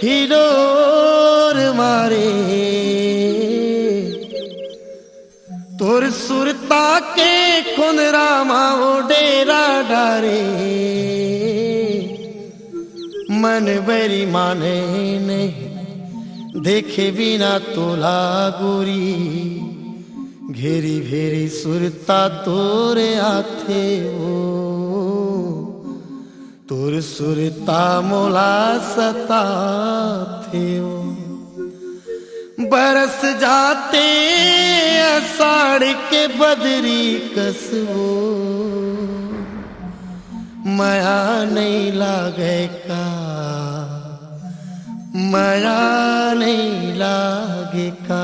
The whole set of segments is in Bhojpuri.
हिलोर मारे तोर सुरता के खुनरा माओ डेरा डारे मन बरी माने नहीं देखे बिना तोला गोरी घेरी भेरी सुरता तोरे आथे ओ तोर सुरता मोला सता थे ओ बरस जाते अषाढ़ के बदरी कसबो माया नहीं लागे का माया नहीं लागे का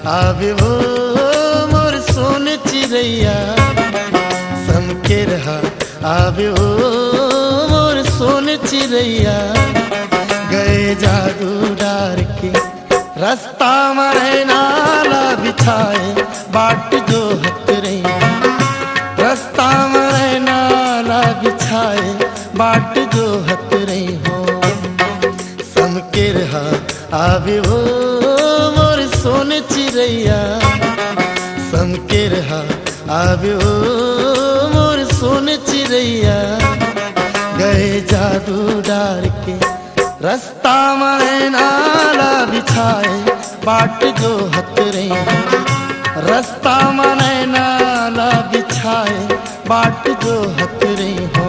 आवे वो मोर सोन चिड़ैया समके रहा आवे वो मोर सोन चिड़ैया गए जादू डार के रास्ता में नाला बिछाए बाट जो हत रही रास्ता में नाला बिछाए बाट जो हत रही हो समके रहा आवे वो सोन चिड़ैया समके रहा आवे ओ मोर सोन चिड़ैया गए जादू डार के रास्ता में नाला बिछाए बाट जो हत रही रास्ता में नाला बिछाए बाट जो हत रही हो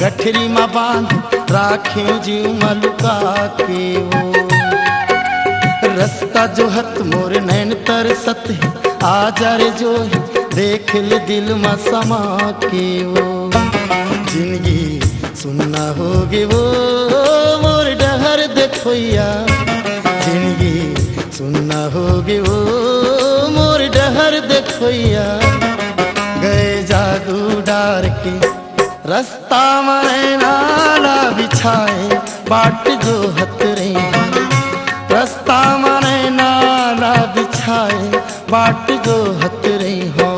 गठरी मा बांध राखे जीव मलुका के वो रास्ता जो हत मोर नैन तरसत है आजा रे जो है देख ले दिल मा समा के वो जिंदगी सुनना होगे वो मोर डहर देखोया जिंदगी सुनना होगे वो मोर डहर देखोया गए जादू डार के रास्ता में नाला बिछाए बाट जो हत रही रास्ता में नाला बिछाए बाट जो हत रही हो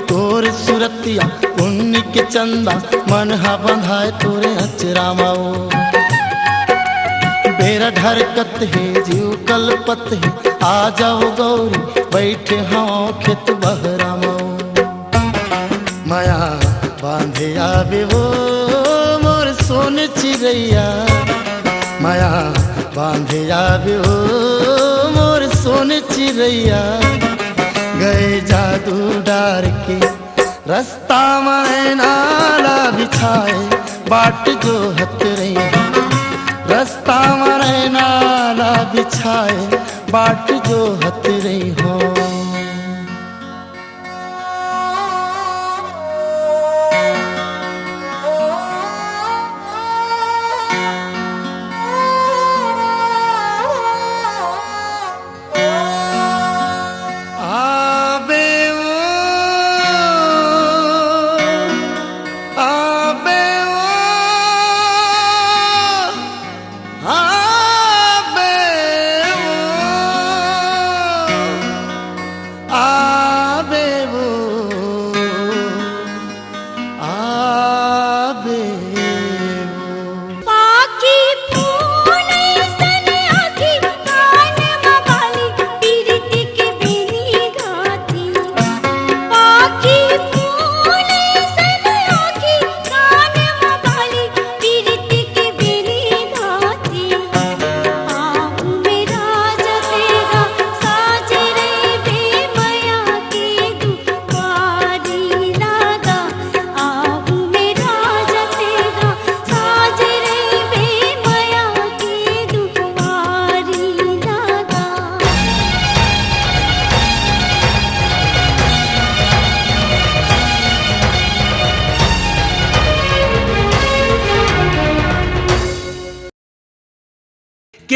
तोर सुरतिया उन्नी के चंदा मन हा बंधाए तोरे अचरा माओ बेरा ढरकत है जीव कलपत है आ जाओ गौरी बैठे हाँ खेत बहरा माओ माया बांधे आवे वो मोर सोन चिड़ैया माया बांधे आवे वो मोर सोन चिड़ैया गए जादू डार के रास्ता में नाला बिछाए बाट जो हत रही रास्ता में नाला बिछाए बाट जो हत रही हो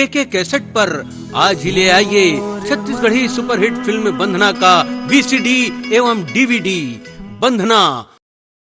के कैसेट पर आज ही ले आइए छत्तीसगढ़ी सुपरहिट फिल्म बंधना का वीसीडी एवं डीवीडी। बंधना